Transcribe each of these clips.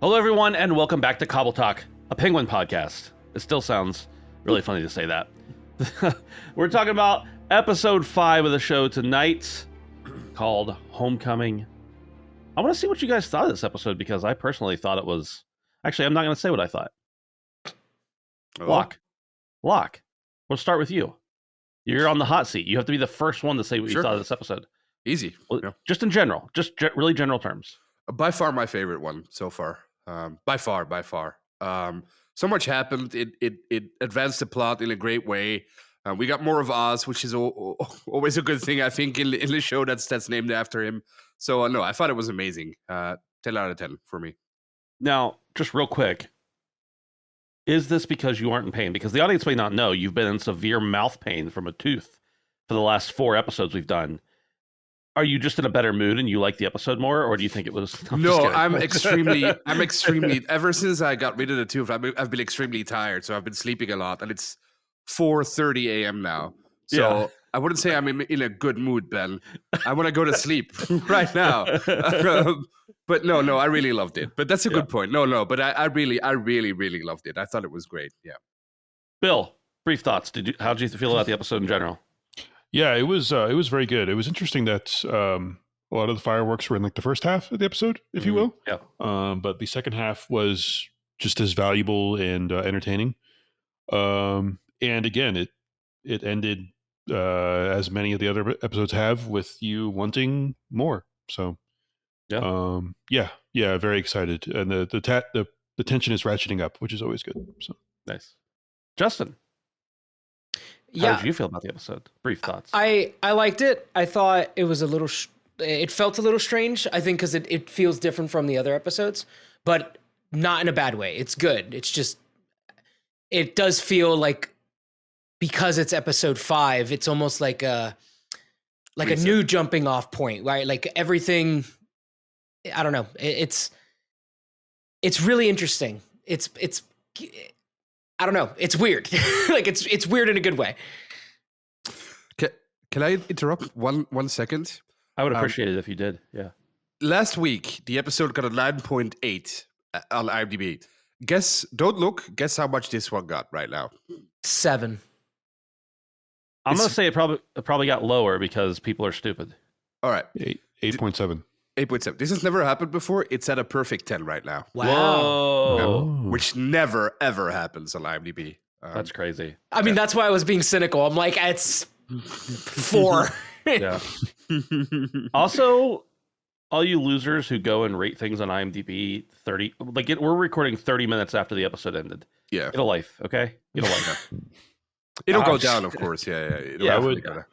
Hello, everyone, and welcome back to Cobble Talk, a Penguin podcast. It still sounds really funny to say that. We're talking about episode 5 of the show tonight, called Homecoming. I want to see what you guys thought of this episode, because I personally thought it was... Actually, I'm not going to say what I thought. Locke, we'll start with you. You're on the hot seat. You have to be the first one to say what you thought of this episode. Easy. Just in general, really general terms. By far my favorite one so far. By far. So much happened. It advanced the plot in a great way. We got more of Oz, which is always a good thing, I think, in the show that's named after him. So, no, I thought it was amazing. 10 out of 10 for me. Now, just real quick, is this because you aren't in pain? Because the audience may not know you've been in severe mouth pain from a tooth for the last 4 episodes we've done. Are you just in a better mood and you like the episode more, or do you think it was... I'm extremely, ever since I got rid of the tooth, I've been extremely tired, so I've been sleeping a lot, and it's 4:30 a.m. now. So I wouldn't say I'm in a good mood, Ben. I want to go to sleep right now. But no, I really loved it. But that's a good point. No, but I really loved it. I thought it was great. Yeah. Bill, brief thoughts. How did you feel about the episode in general? Yeah, it was very good. It was interesting that a lot of the fireworks were in like the first half of the episode, if you will. Yeah. But the second half was just as valuable and entertaining. And again, it ended as many of the other episodes have, with you wanting more. So yeah, very excited, and the tension is ratcheting up, which is always good. So nice. Justin. How did you feel about the episode? Brief thoughts. I liked it. I thought it was it felt a little strange, I think, because it feels different from the other episodes, but not in a bad way. It's good. It's just, it does feel like, because it's episode 5, it's almost like a new jumping off point, right? Like everything, I don't know. It's really interesting. It's I don't know. It's weird. Like it's weird in a good way. Can I interrupt one second? I would appreciate it if you did. Yeah. Last week, the episode got a 9.8 on IMDb. Guess how much this one got right now? 7. I'm going to say it probably got lower because people are stupid. All right. 8.7. 8.7. This has never happened before. It's at a perfect 10 right now. Wow. Whoa. Which never, ever happens on IMDb. That's crazy. I mean, that's why I was being cynical. I'm like, it's 4. Yeah. Also, all you losers who go and rate things on IMDb 30, we're recording 30 minutes after the episode ended. Yeah. Get a life, okay? Get a life. It'll go down, of course. Yeah.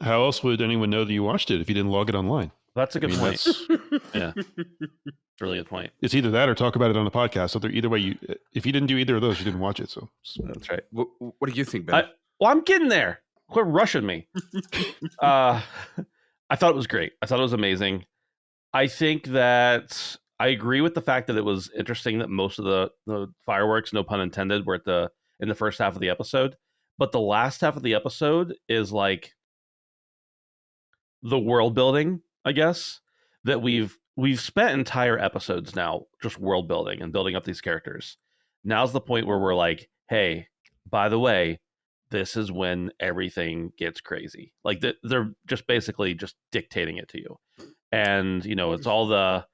How else would anyone know that you watched it if you didn't log it online? That's a good point. Yeah. It's a really good point. It's either that or talk about it on the podcast. So either way, if you didn't do either of those, you didn't watch it. So that's right. What do you think, Ben? I'm getting there. Quit rushing me. I thought it was great. I thought it was amazing. I think that I agree with the fact that it was interesting that most of the fireworks, no pun intended, were in the first half of the episode. But the last half of the episode is like the world building, I guess, that we've spent entire episodes now just world building and building up these characters. Now's the point where we're like, hey, by the way, this is when everything gets crazy. Like they're just basically just dictating it to you. And, it's all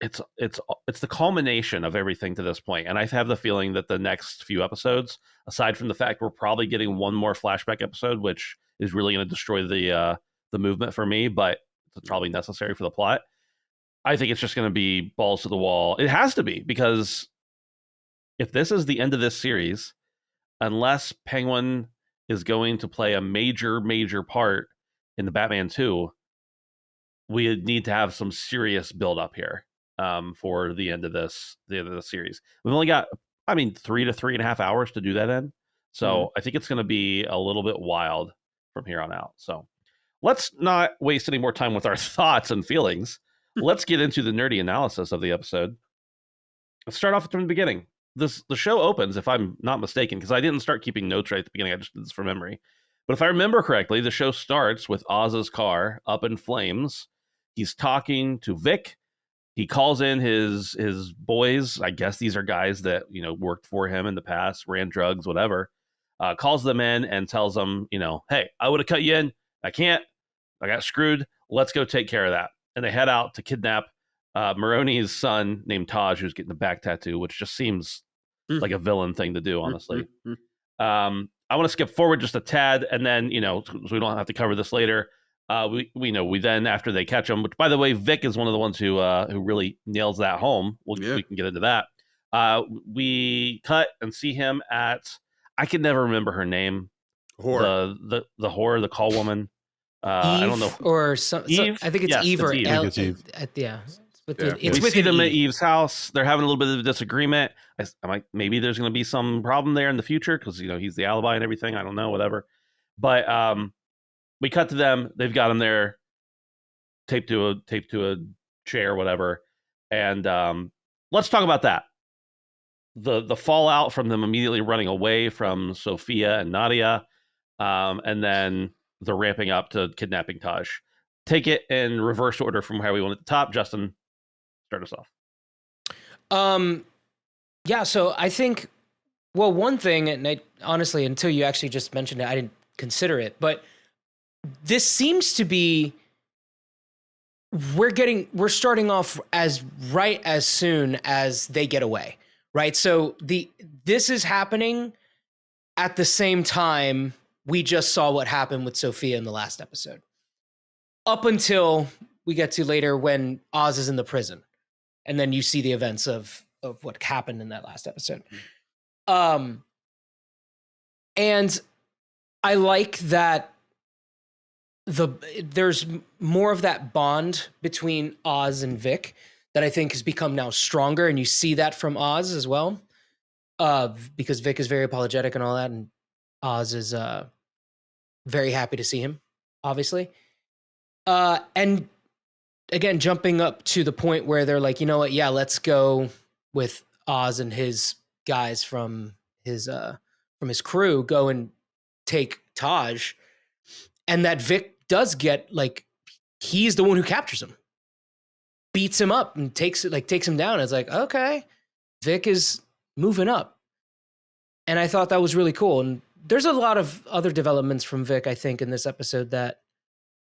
it's the culmination of everything to this point. And I have the feeling that the next few episodes, aside from the fact we're probably getting one more flashback episode, which is really going to destroy the movement for me, but it's probably necessary for the plot. I think it's just going to be balls to the wall. It has to be, because if this is the end of this series, unless Penguin is going to play a major part in the Batman 2, we need to have some serious build up here for the end of the series. We've only got, 3 to 3.5 hours to do that in. So I think it's going to be a little bit wild from here on out. So let's not waste any more time with our thoughts and feelings. Let's get into the nerdy analysis of the episode. Let's start off from the beginning. The show opens, if I'm not mistaken, because I didn't start keeping notes right at the beginning. I just did this from memory. But if I remember correctly, the show starts with Oz's car up in flames. He's talking to Vic. he calls in his boys. I guess these are guys that worked for him in the past, ran drugs, whatever. Calls them in and tells them, hey, I would have cut you in. I can't. I got screwed. Let's go take care of that. And they head out to kidnap Maroni's son named Taj, who's getting the back tattoo, which just seems like a villain thing to do, honestly. I want to skip forward just a tad, and then so we don't have to cover this later. We then, after they catch him, which by the way, Vic is one of the ones who really nails that home. We can get into that. We cut and see him at, I can never remember her name. Whore. The whore, the call woman. I don't know. Or some, Eve? I think it's Yes, Eve or it's Eve. El. I think it's Eve. Yeah. We see them at Eve's house. They're having a little bit of a disagreement. I'm like, maybe there's going to be some problem there in the future because he's the alibi and everything. I don't know, whatever. But we cut to them. They've got him there, taped to a chair, whatever. And let's talk about that. The fallout from them immediately running away from Sophia and Nadia, and then the ramping up to kidnapping Taj. Take it in reverse order from how we went at the top. Justin, start us off. Yeah, so I think, well, one thing, and I honestly, until you actually just mentioned it, I didn't consider it, but this seems to be, we're starting off as soon as they get away, right? So this is happening at the same time we just saw what happened with Sophia in the last episode. Up until we get to later when Oz is in the prison. And then you see the events of what happened in that last episode. And I like that there's more of that bond between Oz and Vic that I think has become now stronger. And you see that from Oz as well. Because Vic is very apologetic and all that. And Oz is very happy to see him, obviously. And again, jumping up to the point where they're like, you know what? Yeah, let's go with Oz and his guys from his crew, go and take Taj. And that Vic does get, like, he's the one who captures him, beats him up and takes him down. It's like, okay, Vic is moving up. And I thought that was really cool. And there's a lot of other developments from Vic, I think, in this episode that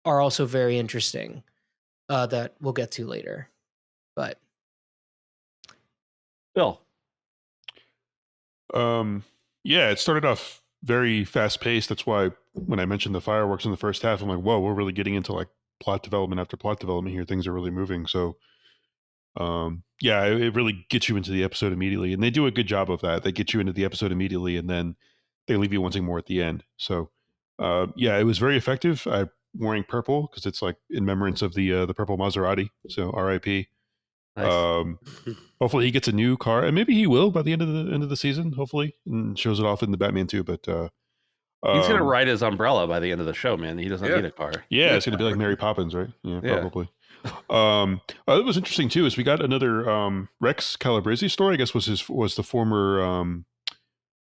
are also very interesting, that we'll get to later. But Bill. Yeah, it started off very fast paced. That's why when I mentioned the fireworks in the first half, I'm like, whoa, we're really getting into like plot development after plot development here. Things are really moving. So yeah, it really gets you into the episode immediately. And they do a good job of that. They get you into the episode immediately and then they leave you wanting more at the end. So yeah, it was very effective. I'm wearing purple because it's like in remembrance of the purple Maserati. So RIP. Nice. Hopefully he gets a new car, and maybe he will by the end of the season. Hopefully, and shows it off in the Batman too. But he's gonna ride his umbrella by the end of the show, man. He doesn't need a car. Yeah, it's gonna be like Mary Poppins, right? Yeah, probably. It was interesting too. Is we got another Rex Calabrese story. I guess was the former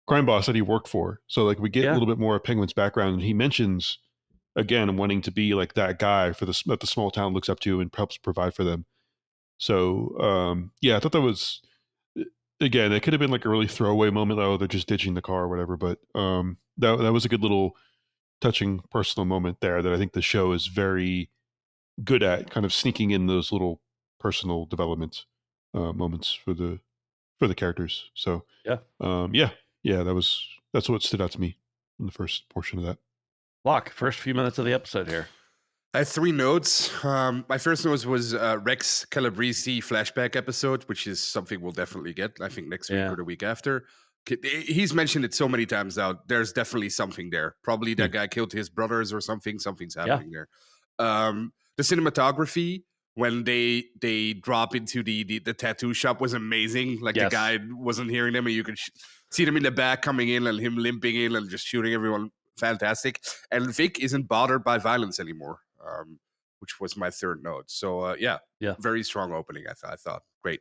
crime boss that he worked for. So like we get a little bit more of Penguin's background, and he mentions again wanting to be like that guy for that the small town looks up to and helps provide for them. So yeah, I thought that was, again, it could have been like a really throwaway moment. Oh, they're just ditching the car or whatever. But that was a good little touching personal moment there that I think the show is very good at, kind of sneaking in those little personal development moments for the characters. So yeah, that's what stood out to me in the first portion of that. Locke, first few minutes of the episode here. I have 3 notes. My first note was Rex Calabrese flashback episode, which is something we'll definitely get, I think, next week or the week after. He's mentioned it so many times now. There's definitely something there. Probably that guy killed his brothers or something. Something's happening there. The cinematography, when they drop into the tattoo shop, was amazing. Like the guy wasn't hearing them, and you could see them in the back coming in and him limping in and just shooting everyone. Fantastic. And Vic isn't bothered by violence anymore. Which was my third note. So yeah, very strong opening. I thought great.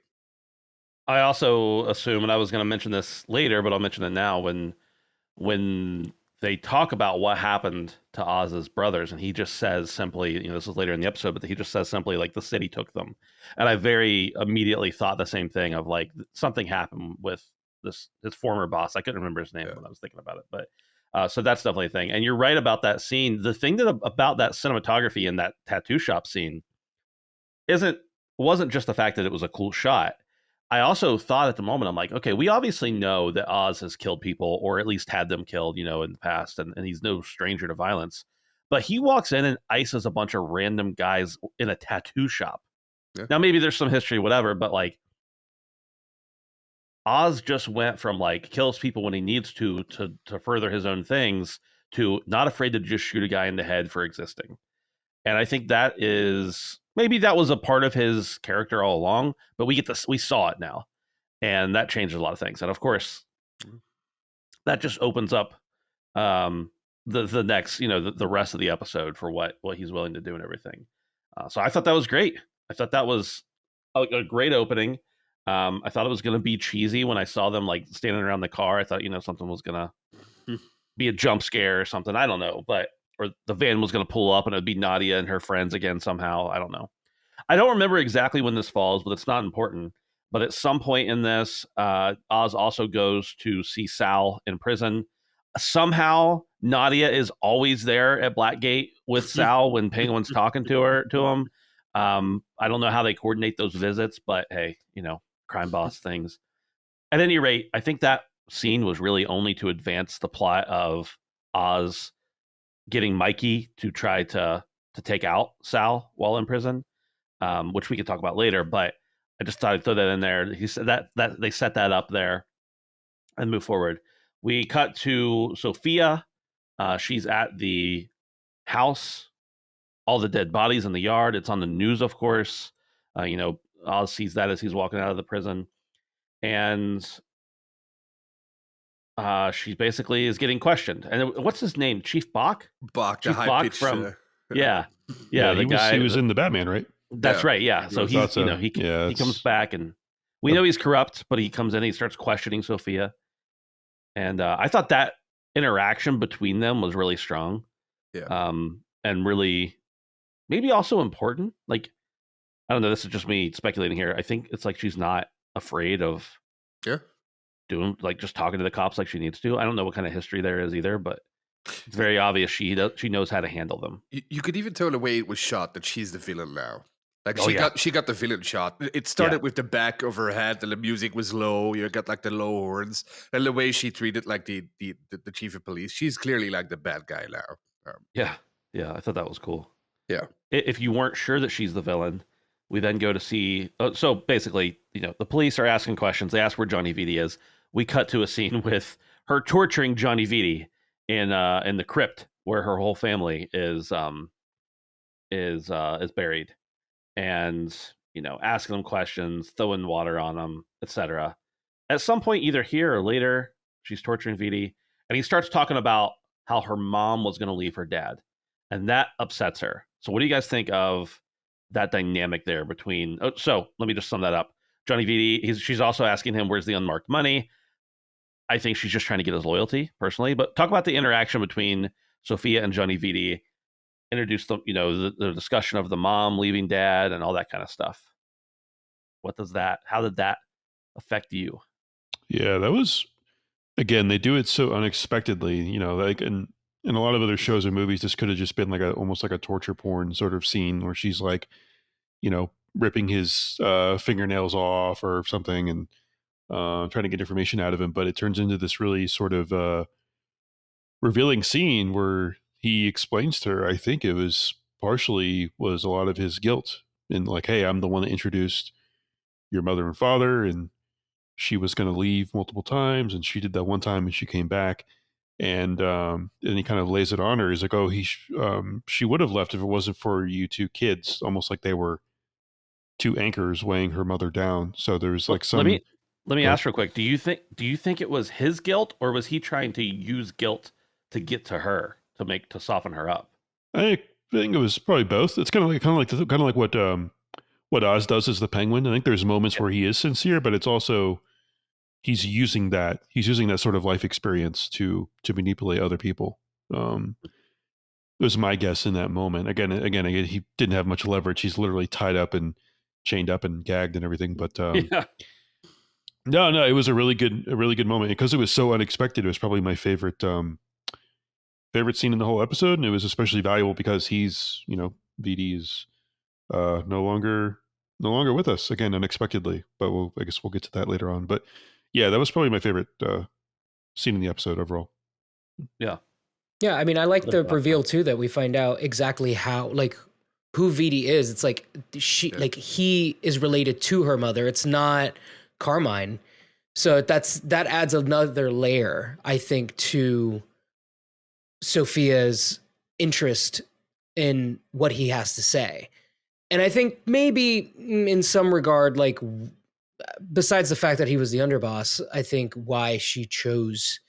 I also assume, and I was going to mention this later, but I'll mention it now. When they talk about what happened to Oz's brothers, and he just says simply, this is later in the episode, but he just says simply like the city took them. And I very immediately thought the same thing of like something happened with his former boss. I couldn't remember his name when I was thinking about it, but so that's definitely a thing. And you're right about that scene. The thing about that cinematography in that tattoo shop scene wasn't just the fact that it was a cool shot. I also thought at the moment, I'm like, okay, we obviously know that Oz has killed people, or at least had them killed, in the past, and he's no stranger to violence. But he walks in and ices a bunch of random guys in a tattoo shop. Yeah. Now, maybe there's some history, whatever, but like, Oz just went from like kills people when he needs to further his own things to not afraid to just shoot a guy in the head for existing. And I think maybe that was a part of his character all along, but we saw it now, and that changes a lot of things. And of course, that just opens up the next, the rest of the episode for what he's willing to do and everything. So I thought that was great. I thought that was a great opening. I thought it was going to be cheesy when I saw them like standing around the car. I thought, something was going to be a jump scare or something. I don't know, or the van was going to pull up and it'd be Nadia and her friends again somehow. I don't know. I don't remember exactly when this falls, but it's not important. But at some point in this, Oz also goes to see Sal in prison. Somehow, Nadia is always there at Blackgate with Sal when Penguin's talking to him. I don't know how they coordinate those visits, but hey, crime boss things. At any rate, I think that scene was really only to advance the plot of Oz getting Mikey to try to take out Sal while in prison, which we could talk about later. But I just thought I'd throw that in there. He said that they set that up there and move forward. We cut to Sophia. She's at the house. All the dead bodies in the yard. It's on the news, of course. Oz sees that as he's walking out of the prison, and she basically is getting questioned. And what's his name? Chief Bach? Bach, Chief the high Bach pitched. from yeah, the guy. He was in the Batman, right? That's right. Yeah. So he's he comes back, and we know he's corrupt, but he comes in, and he starts questioning Sophia, and I thought that interaction between them was really strong. Yeah. And really, maybe also important. Like, I don't know. This is just me speculating here. I think it's like she's not afraid of doing like just talking to the cops like she needs to. I don't know what kind of history there is either, but it's very obvious she knows how to handle them. You could even tell the way it was shot that she's the villain now. Like she got the villain shot. It started with the back of her head, and the music was low. You got like the low horns, and the way she treated like the chief of police. She's clearly like the bad guy now. Yeah. I thought that was cool. Yeah. If you weren't sure that she's the villain, we then go to see. So basically, the police are asking questions. They ask where Johnny Vitti is. We cut to a scene with her torturing Johnny Vitti in the crypt where her whole family is buried, and asking them questions, throwing water on them, etc. At some point, either here or later, she's torturing Vitti, and he starts talking about how her mom was going to leave her dad, and that upsets her. So what do you guys think of that dynamic there between? So let me just sum that up. Johnny Vitti, she's also asking him where's the unmarked money. I think she's just trying to get his loyalty personally. But talk about the interaction between Sophia and Johnny Vitti. Introduce them, the discussion of the mom leaving dad and all that kind of stuff. How did that affect you? Yeah, that was, again, they do it so unexpectedly, like in a lot of other shows or movies, this could have just been like almost like a torture porn sort of scene where she's like, ripping his fingernails off or something and trying to get information out of him. But it turns into this really sort of revealing scene where he explains to her, I think it was partially was a lot of his guilt and like, hey, I'm the one that introduced your mother and father, and she was going to leave multiple times, and she did that one time and she came back. And he kind of lays it on her. He's like, oh, she would have left if it wasn't for you two kids, almost like they were two anchors weighing her mother down. So there's like some. Let me ask real quick. Do you think it was his guilt, or was he trying to use guilt to get to her to soften her up? I think it was probably both. It's kind of like what Oz does as the Penguin. I think there's moments where he is sincere, but it's also he's using that sort of life experience to manipulate other people. It was my guess in that moment. Again, he didn't have much leverage. He's literally tied up and chained up and gagged and everything. But Yeah. no, it was a really good moment because it was so unexpected. It was probably my favorite scene in the whole episode, and it was especially valuable because he's, VD is no longer with us again unexpectedly. But I guess we'll get to that later on. But yeah, that was probably my favorite scene in the episode overall. Yeah. Yeah, I mean, I like the reveal too that we find out exactly how, like, who VD is. It's like like he is related to her mother. It's not Carmine. So that adds another layer, I think, to Sophia's interest in what he has to say. And I think maybe in some regard, like, besides the fact that he was the underboss, I think why she chose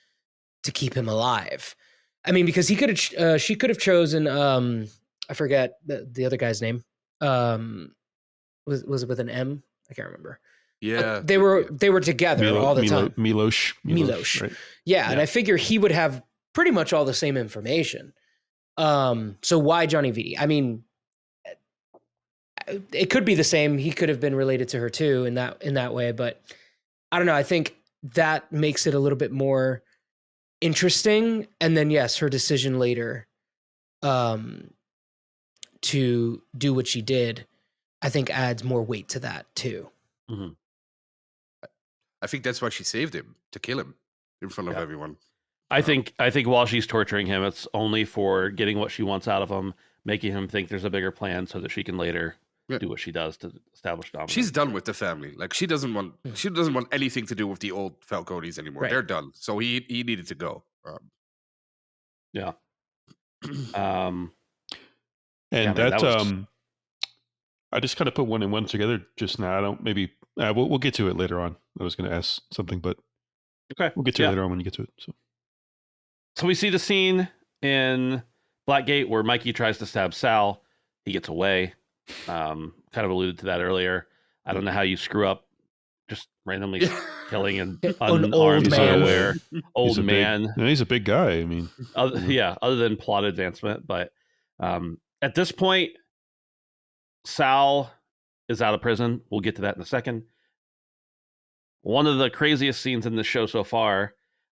to keep him alive. I mean, because she could have chosen, I forget the other guy's name. Was it with an M? I can't remember. Yeah. They were together all the time. Milosh. Right? Yeah, and I figure he would have pretty much all the same information. So why Johnny VD? I mean, it could be the same. He could have been related to her too in that way, but I don't know. I think that makes it a little bit more interesting. And then yes, her decision later to do what she did, I think adds more weight to that too. Mm-hmm. I think that's why she saved him, to kill him in front of everyone. I think while she's torturing him, it's only for getting what she wants out of him, making him think there's a bigger plan so that she can later do what she does to establish dominance. She's done with the family. Like, she doesn't want anything to do with the old Falcones anymore. Right. They're done. So he needed to go. Yeah. And that I just kind of put one and one together just now. I don't maybe we'll get to it later on. I was going to ask something, but okay, we'll get to it later on when you get to it. So we see the scene in Blackgate where Mikey tries to stab Sal. He gets away. Kind of alluded to that earlier. I don't know how you screw up just randomly killing an unarmed, unaware old man. He's a big guy. I mean, other than plot advancement. But at this point, Sal is out of prison. We'll get to that in a second. One of the craziest scenes in the show so far,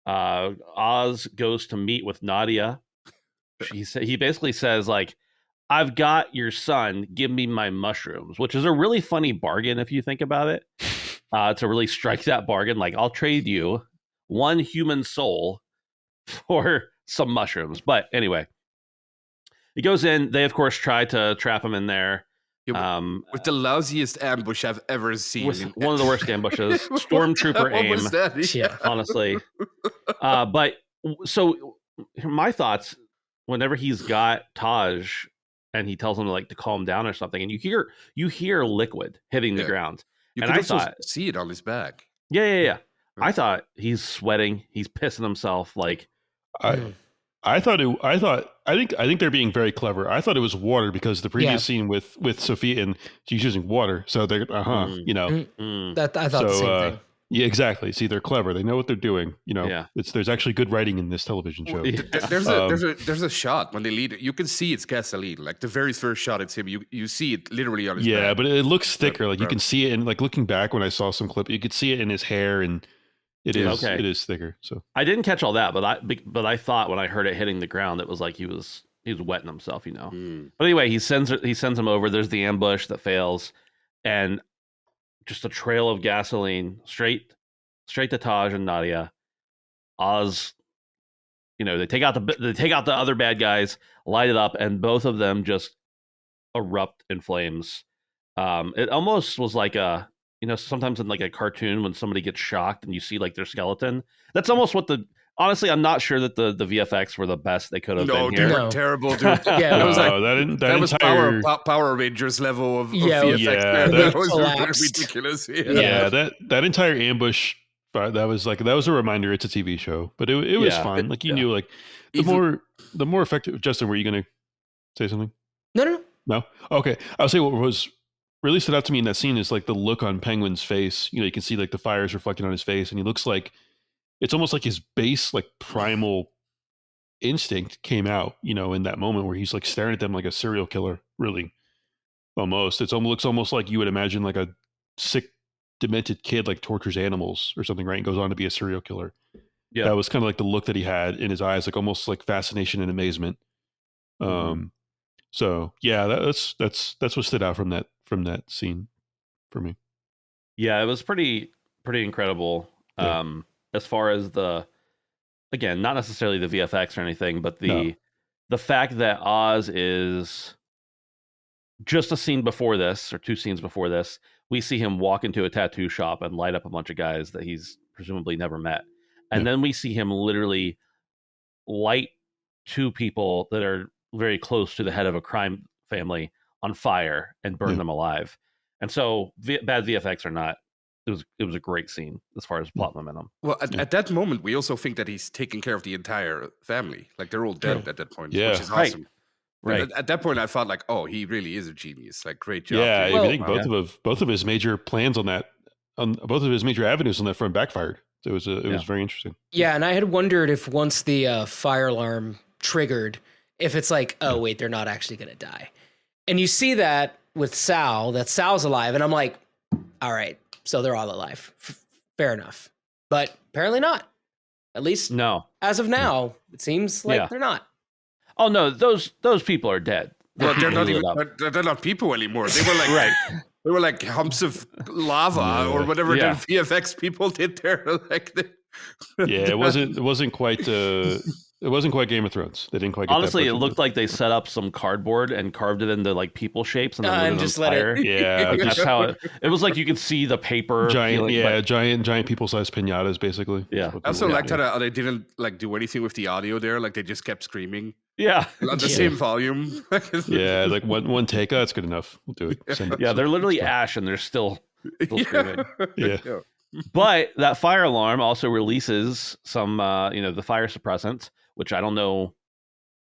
Oz goes to meet with Nadia. He basically says, like, I've got your son, give me my mushrooms, which is a really funny bargain if you think about it. To really strike that bargain, like, I'll trade you one human soul for some mushrooms. But anyway, he goes in. They, of course, try to trap him in there. With the lousiest ambush I've ever seen. With one of the worst ambushes. Stormtrooper aim. Honestly. But so my thoughts, whenever he's got Taj and he tells him to calm down or something, and you hear liquid hitting the ground. You can also see it on his back. Yeah. I thought he's sweating. He's pissing himself. I think they're being very clever. I thought it was water because the previous scene with Sophia, and she's using water. So they're That I thought the same thing. Yeah, exactly. See, they're clever. They know what they're doing. There's actually good writing in this television show. There's a shot when they lead. You can see it's gasoline. Like the very first shot, it's him. You see it literally on his back. Yeah, but it looks thicker. Like you can see it, and looking back when I saw some clip, you could see it in his hair, and it is thicker. So I didn't catch all that, but I thought when I heard it hitting the ground, it was like he was wetting himself, But anyway, he sends him over. There's the ambush that fails, and just a trail of gasoline straight to Taj and Nadia. Oz, they take out the other bad guys, light it up, and both of them just erupt in flames. It almost was like sometimes in like a cartoon when somebody gets shocked and you see like their skeleton. That's almost what honestly, I'm not sure that the VFX were the best they could have been here. No, they were terrible, dude. Yeah, it was that was Power Rangers level of VFX. Yeah, that was ridiculous. Yeah, that entire ambush, that was a reminder it's a TV show, but it was fine. Like you knew, like the more effective. Justin, were you going to say something? No. No. Okay, I'll say what was really stood out to me in that scene is like the look on Penguin's face. You know, you can see like the fires reflecting on his face, and he looks like it's almost like his base, like primal instinct came out. You know, in that moment where he's like staring at them like a serial killer. Really, almost. It looks almost like you would imagine like a sick, demented kid like tortures animals or something, right? And goes on to be a serial killer. Yeah. That was kind of like the look that he had in his eyes, like almost like fascination and amazement. So yeah, that's what stood out from that scene for me. Yeah, it was pretty incredible. Yeah. As far as again, not necessarily the VFX or anything, but No. the fact that Oz is just a scene before this, or 2 scenes before this, we see him walk into a tattoo shop and light up a bunch of guys that he's presumably never met. And then we see him literally light 2 people that are very close to the head of a crime family on fire and burn them alive. And so bad VFX or not, it was a great scene as far as plot momentum. Well, at that moment, we also think that he's taking care of the entire family. Like they're all dead at that point, Yeah. which is awesome. Right. At that point, I felt like, oh, he really is a genius. Like, great job. Yeah, dude. I think both of his major plans on both of his major avenues on that front backfired. So it was very interesting. Yeah, and I had wondered if once the fire alarm triggered, if it's like, oh wait, they're not actually going to die. And you see that with Sal, that Sal's alive, and I'm like, all right, so they're all alive. Fair enough. But apparently not. At least No. as of now, it seems like they're not. Oh no, those people are dead. Well, they're not People even. lit up. They're not people anymore. They were like They were like humps of lava or whatever the VFX people did there. Like, it wasn't quite Game of Thrones. They didn't quite. Get Honestly, that it looked like they set up some cardboard and carved it into like people shapes and then lit just it on let fire. it. Yeah, Like, that's how it was. Like you could see the paper. giant, peeling, but- giant people-sized pinatas, basically. Yeah. That's what I also people- liked how they didn't like do anything with the audio there. Like they just kept screaming Yeah. on the same volume. Yeah, like one take. That's good enough. We'll do it. Send it. Yeah, they're literally ash and they're still screaming. Yeah. But that fire alarm also releases some, the fire suppressant, which I don't know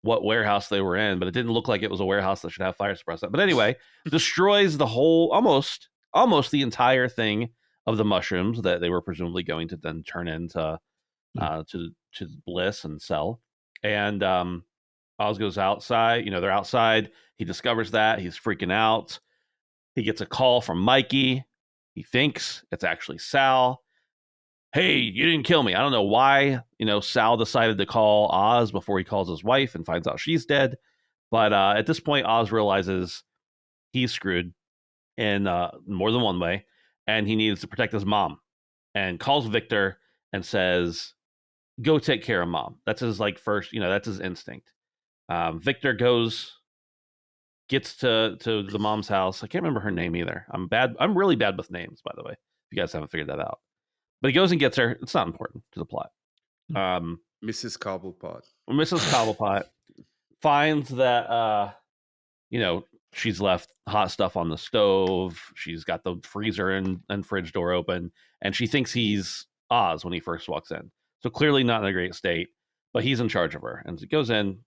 what warehouse they were in, but it didn't look like it was a warehouse that should have fire suppressant. But anyway, destroys the whole, almost the entire thing of the mushrooms that they were presumably going to then turn into to Bliss and sell. And Oz goes outside. They're outside. He discovers that. He's freaking out. He gets a call from Mikey. He thinks it's actually Sal. Hey, you didn't kill me. I don't know why, Sal decided to call Oz before he calls his wife and finds out she's dead. But at this point, Oz realizes he's screwed in more than one way, and he needs to protect his mom, and calls Victor and says, go take care of mom. That's his first, that's his instinct. Victor gets to the mom's house. I can't remember her name either. I'm really bad with names, by the way, if you guys haven't figured that out. But he goes and gets her. It's not important to the plot. Mrs. Cobblepot. Mrs. Cobblepot finds that, she's left hot stuff on the stove. She's got the freezer and fridge door open, and she thinks he's Oz when he first walks in. So clearly not in a great state, but he's in charge of her. And he goes in,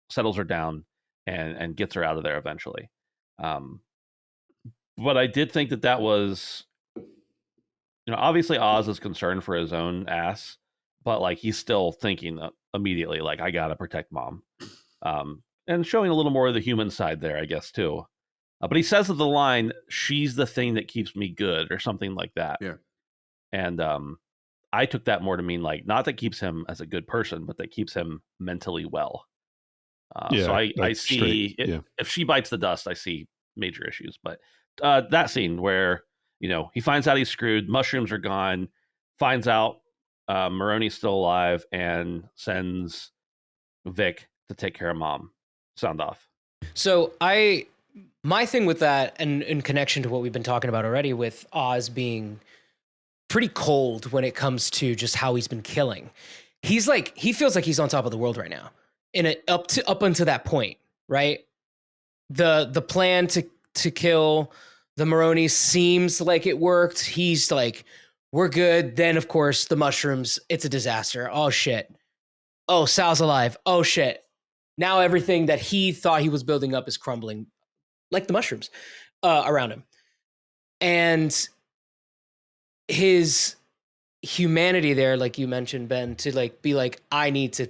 settles her down and gets her out of there eventually. But I did think that was... obviously Oz is concerned for his own ass, but he's still thinking immediately, I gotta protect mom, and showing a little more of the human side there, I guess too. But he says the line, "She's the thing that keeps me good," or something like that. Yeah. And I took that more to mean not that keeps him as a good person, but that keeps him mentally well. So I see if she bites the dust, I see major issues. But that scene where he finds out he's screwed, mushrooms are gone, finds out Maroni's still alive, and sends Vic to take care of mom. Sound off. So my thing with that, and in connection to what we've been talking about already with Oz being pretty cold when it comes to just how he's been killing, he feels like he's on top of the world right now. Up until that point, right? The plan to kill the Maroni seems like it worked. He's like, we're good. Then, of course, the mushrooms, it's a disaster. Oh, shit. Oh, Sal's alive. Oh, shit. Now everything that he thought he was building up is crumbling, like the mushrooms. around him, and his humanity there, like you mentioned, Ben, to like be like, I need to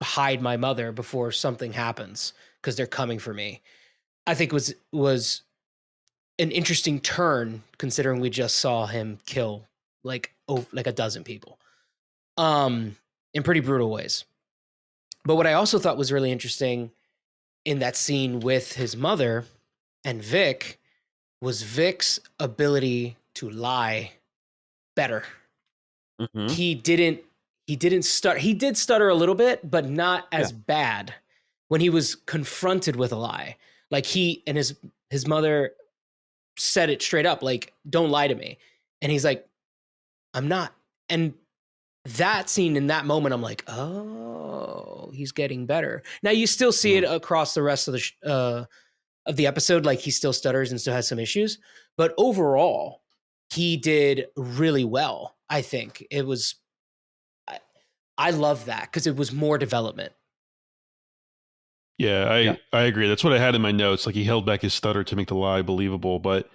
hide my mother before something happens because they're coming for me. I think was an interesting turn considering we just saw him kill like a dozen people, in pretty brutal ways. But what I also thought was really interesting in that scene with his mother and Vic was Vic's ability to lie better. Mhm. He didn't stutter. He did stutter a little bit, but not as bad when he was confronted with a lie. Like he and his mother said it straight up, like, don't lie to me. And he's like, I'm not. And that scene in that moment, I'm like, oh, he's getting better. Now you still see it across the rest of the episode. Like he still stutters and still has some issues, but overall, he did really well. I think it was. I love that because it was more development. Yeah, I agree. That's what I had in my notes. Like he held back his stutter to make the lie believable. But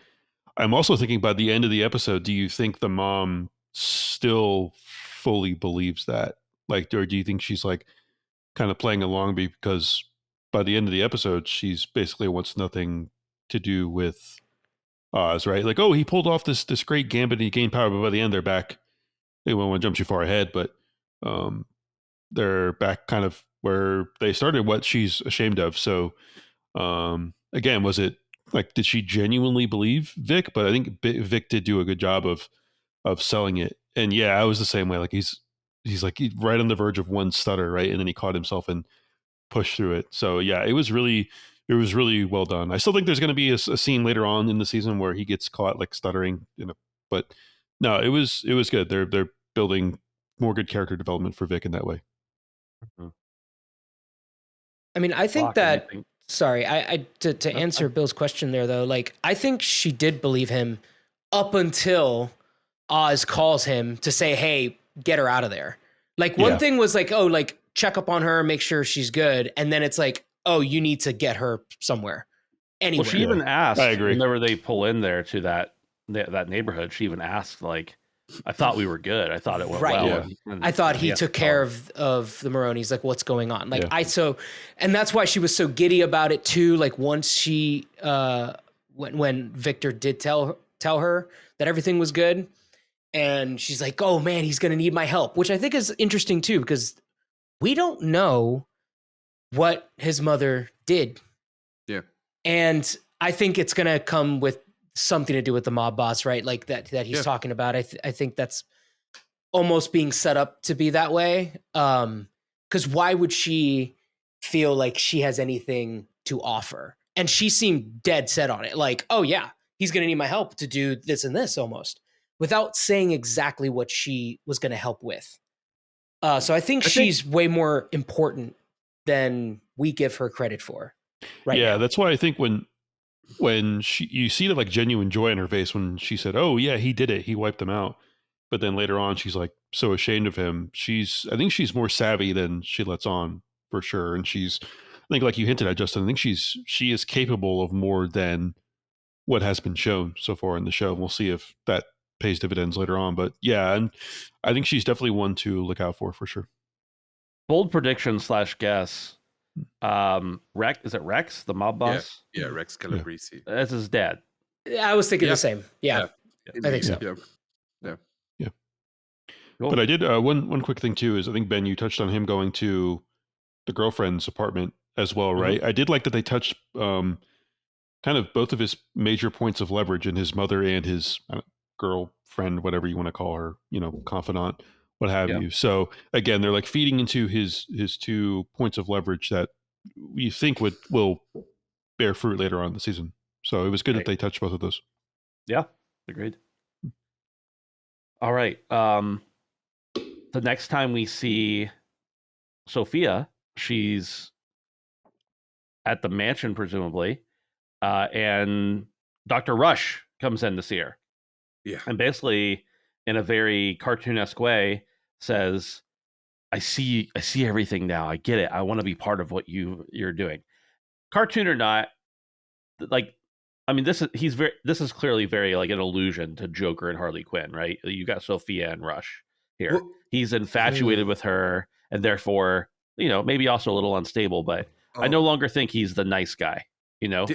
I'm also thinking by the end of the episode, do you think the mom still fully believes that? Like, or do you think she's like kind of playing along because by the end of the episode, she's basically wants nothing to do with Oz, right? Like, oh, he pulled off this great gambit and he gained power, but by the end they're back. They won't want to jump too far ahead, but um, they're back kind of where they started, what she's ashamed of. So again, was it like, did she genuinely believe Vic? But I think Vic did do a good job of selling it. And yeah, I was the same way. Like he's like right on the verge of one stutter, right? And then he caught himself and pushed through it. So yeah, it was really well done. I still think there's going to be a scene later on in the season where he gets caught like stuttering, but no, it was good. They're building more good character development for Vic in that way. Mhm. I mean, I think Locke, what do you that. think? Sorry, to answer Bill's question there though, like I think she did believe him up until Oz calls him to say, "Hey, get her out of there." Like one Yeah. thing was like, "Oh, like check up on her, make sure she's good," and then it's like, "Oh, you need to get her somewhere, anywhere." Well, she even asked I agree. whenever they pull in there to that neighborhood. She even asked, like, "I thought we were good. I thought it went Right. well." Yeah. And I thought he yeah, took care of the Maronis. Like, what's going on? Like, Yeah. and that's why she was so giddy about it too. Like, once she, when Victor did tell her that everything was good, and she's like, "Oh man, he's gonna need my help," which I think is interesting too because we don't know what his mother did. Yeah. And I think it's gonna come with something to do with the mob boss, right? Like that he's talking about. I think that's almost being set up to be that way. Because why would she feel like she has anything to offer? And she seemed dead set on it. Like, oh yeah, he's gonna need my help to do this and this almost, without saying exactly what she was gonna help with. So I think she's way more important than we give her credit for. Right now. That's why I think when you see the like genuine joy in her face when she said, "Oh yeah, he did it. He wiped them out." But then later on, she's like so ashamed of him. I think she's more savvy than she lets on for sure. And I think like you hinted at, Justin, I think she is capable of more than what has been shown so far in the show. We'll see if that pays dividends later on. But yeah, and I think she's definitely one to look out for sure. Bold prediction / guess. Rex, is it Rex, the mob boss? Yeah, Rex Calabrese. That's his dad. I was thinking the same. Yeah. I think so. Yeah. Cool. But I did one quick thing too is I think Ben, you touched on him going to the girlfriend's apartment as well, right? I did like that they touched kind of both of his major points of leverage in his mother and his girlfriend, whatever you want to call her, confidant, what have you. So again, they're like feeding into his 2 points of leverage that you think will bear fruit later on in the season. So it was good that they touched both of those. Yeah, agreed. All right. The next time we see Sophia, she's at the mansion, presumably, and Dr. Rush comes in to see her. Yeah. And basically, in a very cartoonesque way, says, I see everything now. I get it. I want to be part of what you're doing. Cartoon or not, like, I mean, this is clearly very like an allusion to Joker and Harley Quinn, right? You got Sophia and Rush here. Well, He's infatuated with her, and therefore, maybe also a little unstable. But I no longer think he's the nice guy,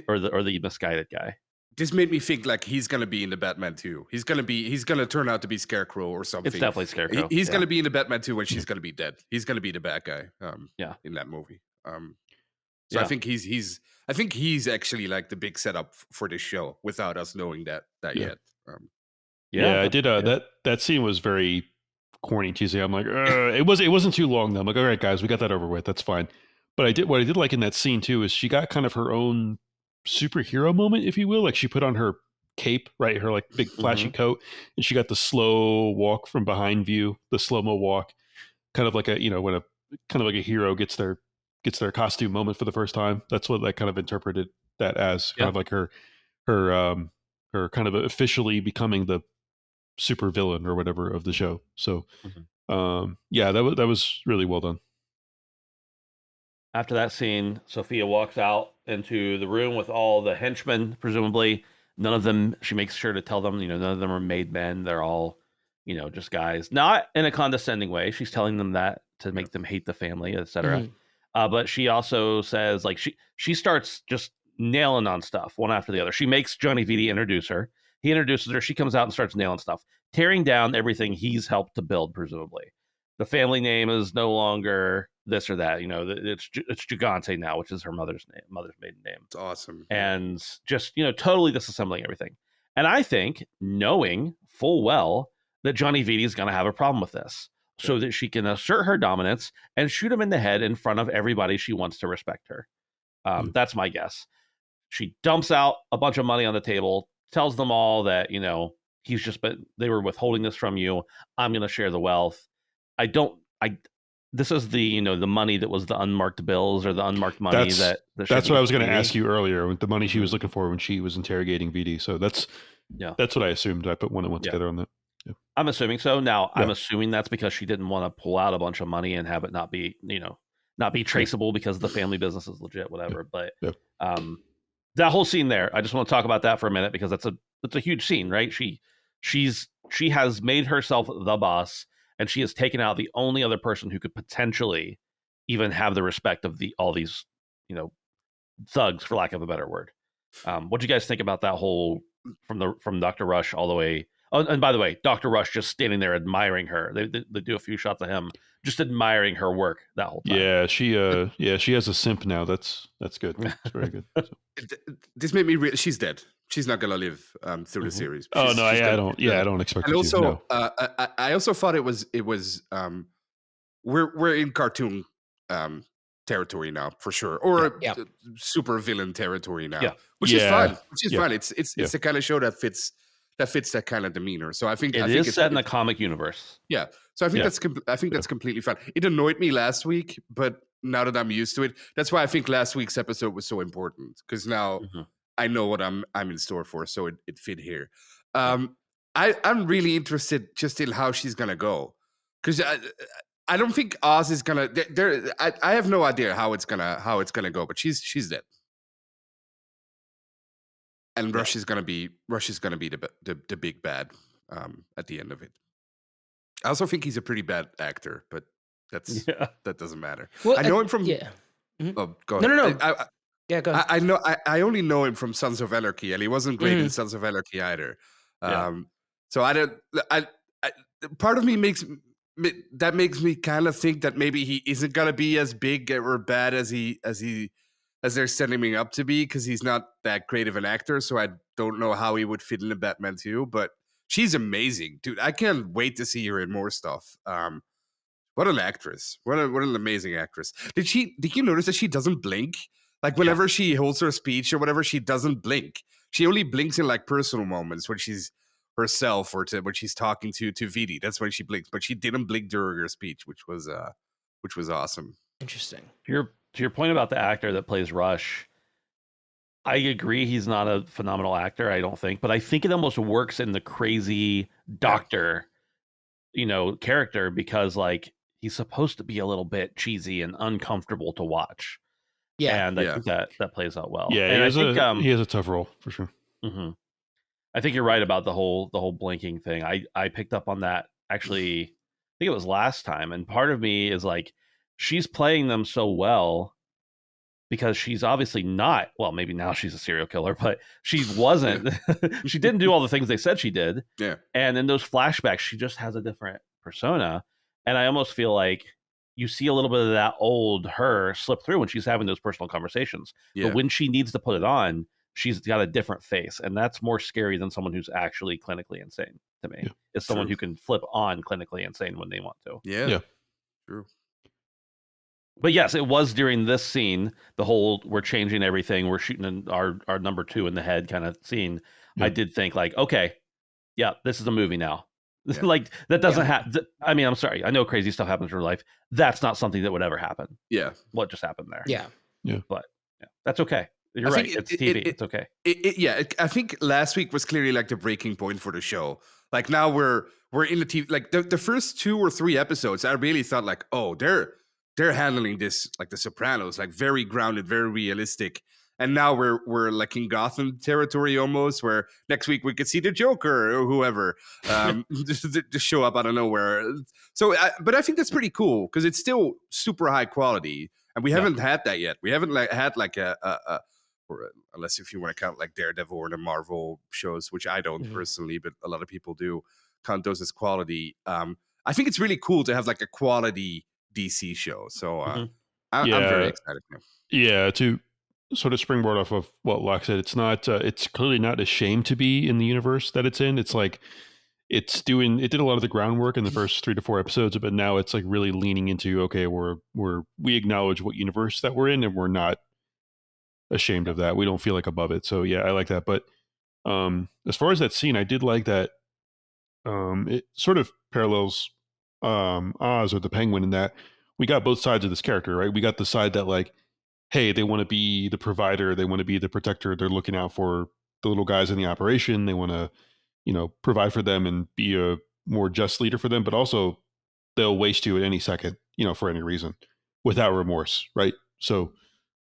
or the misguided guy. This made me think like he's gonna be in the Batman 2. He's gonna turn out to be Scarecrow or something. It's definitely Scarecrow. He's gonna be in the Batman 2 when she's gonna be dead. He's gonna be the bad guy. In that movie. So I think I think he's actually like the big setup for this show without us knowing that yet. I did. That scene was very corny, cheesy. I'm like, it wasn't too long though. I'm like, all right, guys, we got that over with. That's fine. But what I did like in that scene too is she got kind of her own superhero moment, if you will. Like she put on her cape, right? Her like big flashy coat, and she got the slow walk from behind view, the slow-mo walk, kind of like when a hero gets their costume moment for the first time. That's what I kind of interpreted that as, kind of like her kind of officially becoming the super villain or whatever of the show. So that was really well done. After that scene, Sophia walks out into the room with all the henchmen, presumably. None of them, she makes sure to tell them, none of them are made men. They're all, just guys. Not in a condescending way. She's telling them that to make them hate the family, etc. But she also says, like, she starts just nailing on stuff one after the other. She makes Johnny Vitti introduce her. He introduces her. She comes out and starts nailing stuff, tearing down everything he's helped to build, presumably. The family name is no longer this or that. It's Gigante now, which is her mother's maiden name. It's awesome. And just, totally disassembling everything. And I think, knowing full well that Johnny Vitti is going to have a problem with this, so that she can assert her dominance and shoot him in the head in front of everybody she wants to respect her. That's my guess. She dumps out a bunch of money on the table, tells them all that, they were withholding this from you. I'm going to share the wealth. This is the money that was the unmarked bills or the unmarked money that's what I was going to ask you earlier, with the money she was looking for when she was interrogating Vitti. So that's what I assumed. I put one and one together on that. Yeah. I'm assuming so. Now, I'm assuming that's because she didn't want to pull out a bunch of money and have it not be traceable because the family business is legit, whatever. But that whole scene there, I just want to talk about that for a minute because it's a huge scene, right? She has made herself the boss, and she has taken out the only other person who could potentially even have the respect of all these, thugs, for lack of a better word. What do you guys think about that whole from Dr. Rush all the way? Oh, and by the way, Dr. Rush just standing there admiring her. They do a few shots of him just admiring her work that whole time. Yeah, she has a simp now. That's good. That's very good. So. This made me. She's dead. She's not gonna live through the series. I don't expect. And her also, to, no. I also thought it was. We're in cartoon territory now for sure, or super villain territory now, which is fine. Which is fine. It's the kind of show that fits that kind of demeanor. So I think it is set in the comic universe. Yeah. So I think that's completely fine. It annoyed me last week, but now that I'm used to it, that's why I think last week's episode was so important, because now I know what I'm in store for. So it fit here. I'm really interested just in how she's gonna go, because I don't think Oz is gonna. I have no idea how it's gonna go, but she's dead. And Rush is gonna be the big bad at the end of it. I also think he's a pretty bad actor, but that doesn't matter. Well, I know him from. Oh, go ahead. No. Go ahead. I know. I only know him from Sons of Anarchy, and he wasn't great in Sons of Anarchy either. So I don't. Part of me makes me kind of think that maybe he isn't gonna be as big or bad as they're setting him up to be, because he's not that great of an actor. So I don't know how he would fit in the Batman 2, but she's amazing, dude. I can't wait to see her in more stuff. What an actress! What an amazing actress. Did you notice that she doesn't blink? Like whenever she holds her speech or whatever, she doesn't blink. She only blinks in like personal moments when she's herself or when she's talking to Vitti. That's when she blinks. But she didn't blink during her speech, which was awesome. Interesting. To your point about the actor that plays Rush, I agree he's not a phenomenal actor, I don't think, but I think it almost works in the crazy doctor, character, because like he's supposed to be a little bit cheesy and uncomfortable to watch. Yeah. And I think that plays out well. Yeah, and he has a tough role for sure. hmm I think you're right about the whole blinking thing. I picked up on that actually. I think it was last time, and part of me is like, she's playing them so well because she's obviously not. Well, maybe now she's a serial killer, but she wasn't. She didn't do all the things they said she did. Yeah. And in those flashbacks, she just has a different persona. And I almost feel like you see a little bit of that old her slip through when she's having those personal conversations. Yeah. But when she needs to put it on, she's got a different face. And that's more scary than someone who's actually clinically insane to me. Yeah. It's someone True. who can flip on clinically insane when they want to. Yeah. Yeah. True. But yes, it was during this scene, the whole we're changing everything, we're shooting our number 2 in the head kind of scene. Yeah. I did think like, okay, yeah, this is a movie now. Yeah. Like that doesn't happen. I mean, I'm sorry, I know crazy stuff happens in real life. That's not something that would ever happen. Yeah. What just happened there? Yeah. But yeah, that's okay. You're I right. think It's TV. It's okay. I think last week was clearly like the breaking point for the show. Like now we're in the TV. Like the first 2 or 3 episodes, I really thought like, oh, they're handling this like The Sopranos, like very grounded, very realistic. And now we're like in Gotham territory almost, where next week we could see the Joker or whoever just show up out of nowhere. So, but I think that's pretty cool because it's still super high quality, and we haven't had that yet. We haven't had like unless if you want to count like Daredevil or the Marvel shows, which I don't personally, but a lot of people do count those as quality. I think it's really cool to have like a quality DC show. So I'm very excited. Yeah, to sort of springboard off of what Locke said, it's not. It's clearly not ashamed to be in the universe that it's in. It's like it did a lot of the groundwork in the first 3 to 4 episodes, but now it's like really leaning into okay, we acknowledge what universe that we're in, and we're not ashamed of that. We don't feel like above it. So yeah, I like that. But as far as that scene, I did like that. It sort of parallels Oz or the Penguin in that we got both sides of this character, right? We got the side that like, hey, they want to be the provider, they want to be the protector, they're looking out for the little guys in the operation, they want to, provide for them and be a more just leader for them, but also they'll waste you at any second, for any reason without remorse, right? So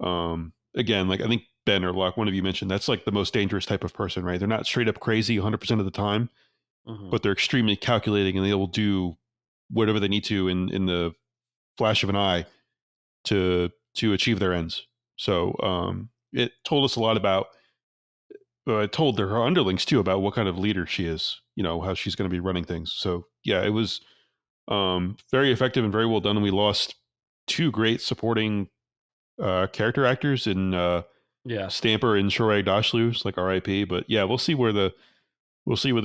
again, like I think Ben or Locke, one of you mentioned, that's like the most dangerous type of person, right? They're not straight up crazy 100% of the time, but they're extremely calculating and they will do whatever they need to in the flash of an eye to achieve their ends. So it told us a lot about, it told her underlings too about what kind of leader she is, how she's going to be running things. So yeah, it was very effective and very well done. And we lost 2 great supporting character actors in Stamper and Shohreh Aghdashloo, like R.I.P. But yeah, we'll see where the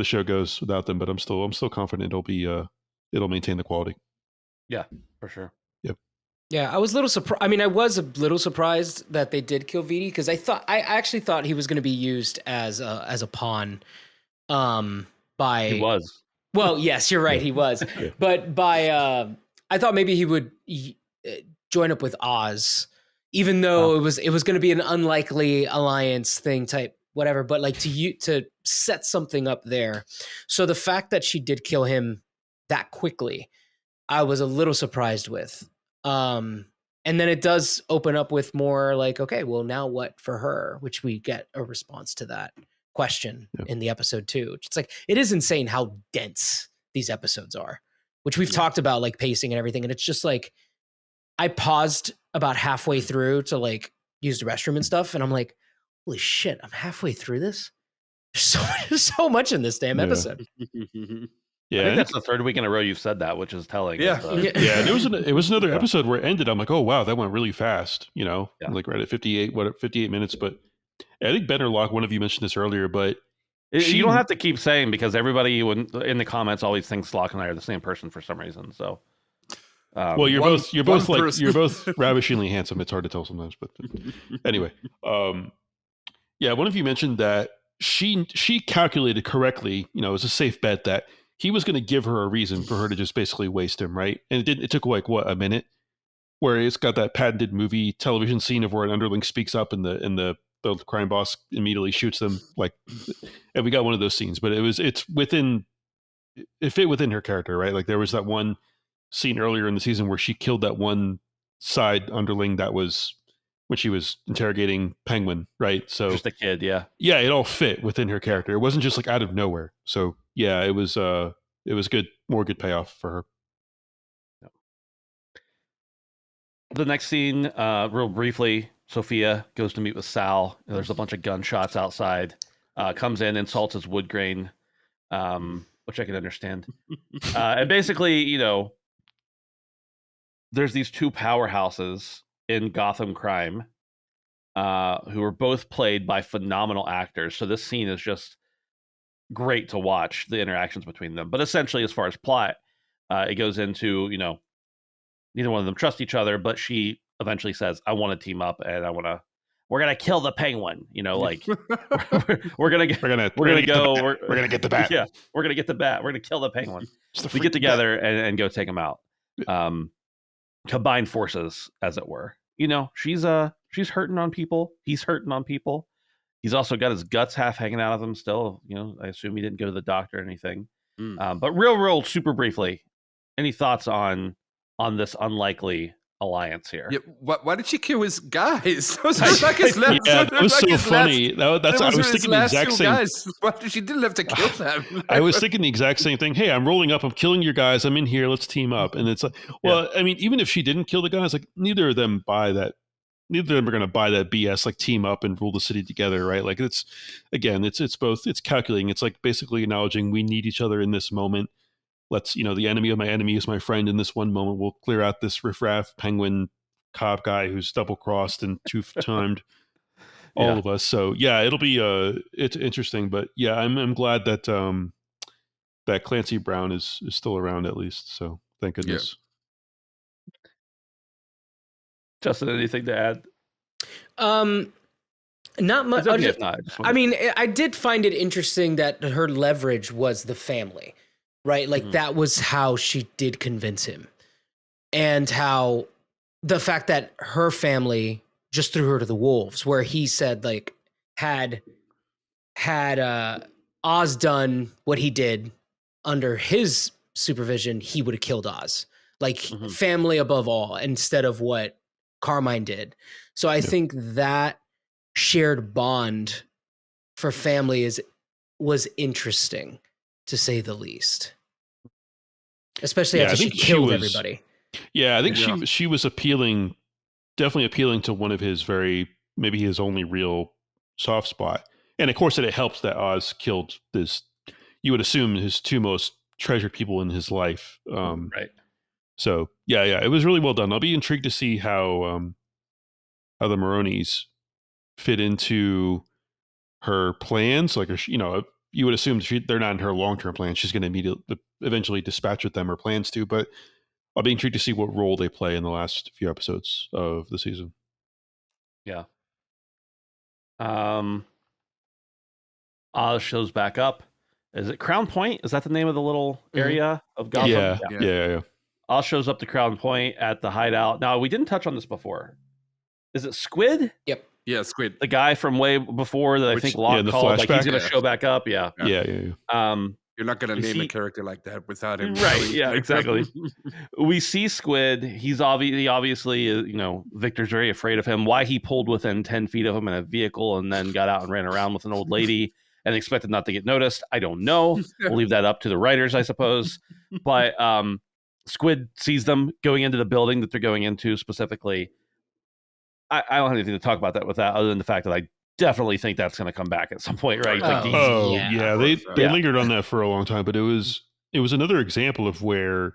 show goes without them. But I'm still confident it'll maintain the quality. Yeah, for sure. Yep. Yeah, I was a little surprised. I mean, I was a little surprised that they did kill Vitti because I actually thought he was going to be used as a pawn. By He was. Well, yes, you're right, he was. Yeah. But I thought maybe he would join up with Oz, even though it was going to be an unlikely alliance thing type whatever. But like to set something up there. So the fact that she did kill him that quickly, I was a little surprised with. And then it does open up with more like, okay, well now what for her, which we get a response to that question in the episode 2. It's like, it is insane how dense these episodes are, which we've talked about, like pacing and everything. And it's just like, I paused about halfway through to like use the restroom and stuff. And I'm like, holy shit, I'm halfway through this. There's so much in this damn episode. Yeah, I think that's the 3rd week in a row you've said that, which is telling. Yeah. Yeah, and it was another episode where it ended. I'm like, oh wow, that went really fast. Like right at 58 minutes. But I think Ben or Locke, one of you mentioned this earlier, but you don't have to keep saying because everybody in the comments always thinks Locke and I are the same person for some reason. So, well, you're both ravishingly handsome. It's hard to tell sometimes, but anyway, yeah, one of you mentioned that she calculated correctly. It was a safe bet that he was going to give her a reason for her to just basically waste him, right? And it took like what, a minute, where it's got that patented movie television scene of where an underling speaks up and the crime boss immediately shoots them, like, and we got one of those scenes. But it fit within her character, right? Like there was that one scene earlier in the season where she killed that one side underling that was when she was interrogating Penguin, right? So Just a kid, yeah. yeah, it all fit within her character. It wasn't just like out of nowhere. So yeah, it was good, more good payoff for her. The next scene, real briefly, Sophia goes to meet with Sal. There's a bunch of gunshots outside. Comes in, insults his wood grain, which I can understand. And basically, you know, there's these two powerhouses in Gotham crime who are both played by phenomenal actors. So this scene is just great to watch, the interactions between them. But essentially, as far as plot, it goes into, you know, neither one of them trust each other, but she eventually says, I want to team up and we're going to kill the Penguin. You know, like we're going to get the bat. Yeah, we're going to get the bat. We're going to kill the Penguin. We Freaking get together and go take him out. Combined forces, as it were. You know, she's hurting on people. He's hurting on people. He's also got his guts half hanging out of him still. You know, I assume he didn't go to the doctor or anything. But real super briefly, any thoughts on this unlikely alliance here? Yeah, why did she kill his guys? Those are like his last, yeah, that was so funny. That's I was thinking the exact same. Guys. She didn't have to kill them. I was thinking the exact same thing. Hey, I'm rolling up. I'm killing your guys. I'm in here. Let's team up. And it's like, well, I mean, even if she didn't kill the guys, like neither of them buy that. Neither of them are going to buy that BS. Like team up and rule the city together, right? Like it's both. It's calculating. It's like basically acknowledging we need each other in this moment. Let's, you know, the enemy of my enemy is my friend in this one moment. We'll clear out this riffraff Penguin cop guy who's double crossed and two-timed all of us. So yeah, it'll be it's interesting. But yeah, I'm glad that that Clancy Brown is still around at least. So thank goodness. Yeah. Justin, anything to add? Not much. I mean, I did find it interesting that her leverage was the family. Right? Like that was how she did convince him. And how the fact that her family just threw her to the wolves, where he said like had Oz done what he did under his supervision, he would have killed Oz. Like family above all, instead of what Carmine did. So I think that shared bond for family was interesting, to say the least. Especially after she killed everybody. Yeah, I think she was definitely appealing to one of his maybe his only real soft spot. And of course it helps that Oz killed this, you would assume, his two most treasured people in his life. Right. So yeah, it was really well done. I'll be intrigued to see how the Maronis fit into her plans. Like, you know, you would assume they're not in her long-term plan. She's going to eventually dispatch with them, or plans to, but I'll be intrigued to see what role they play in the last few episodes of the season. Yeah. Oz shows back up. Is it Crown Point? Is that the name of the little area of Gotham? Yeah. Oz shows up to Crown Point at the hideout. Now, we didn't touch on this before. Is it Squid? Yep. Yeah, Squid. The guy from way before that I think Locke called. Like he's going to show back up. Yeah. Yeah. You're not going to name a character like that without him. Right. Yeah, exactly. We see Squid. He obviously, you know, Victor's very afraid of him. Why he pulled within 10 feet of him in a vehicle and then got out and ran around with an old lady and expected not to get noticed, I don't know. We'll leave that up to the writers, I suppose. But Squid sees them going into the building that they're going into specifically. I don't have anything to talk about that with that, other than the fact that I definitely think that's going to come back at some point, right? They lingered on that for a long time, but it was another example of where,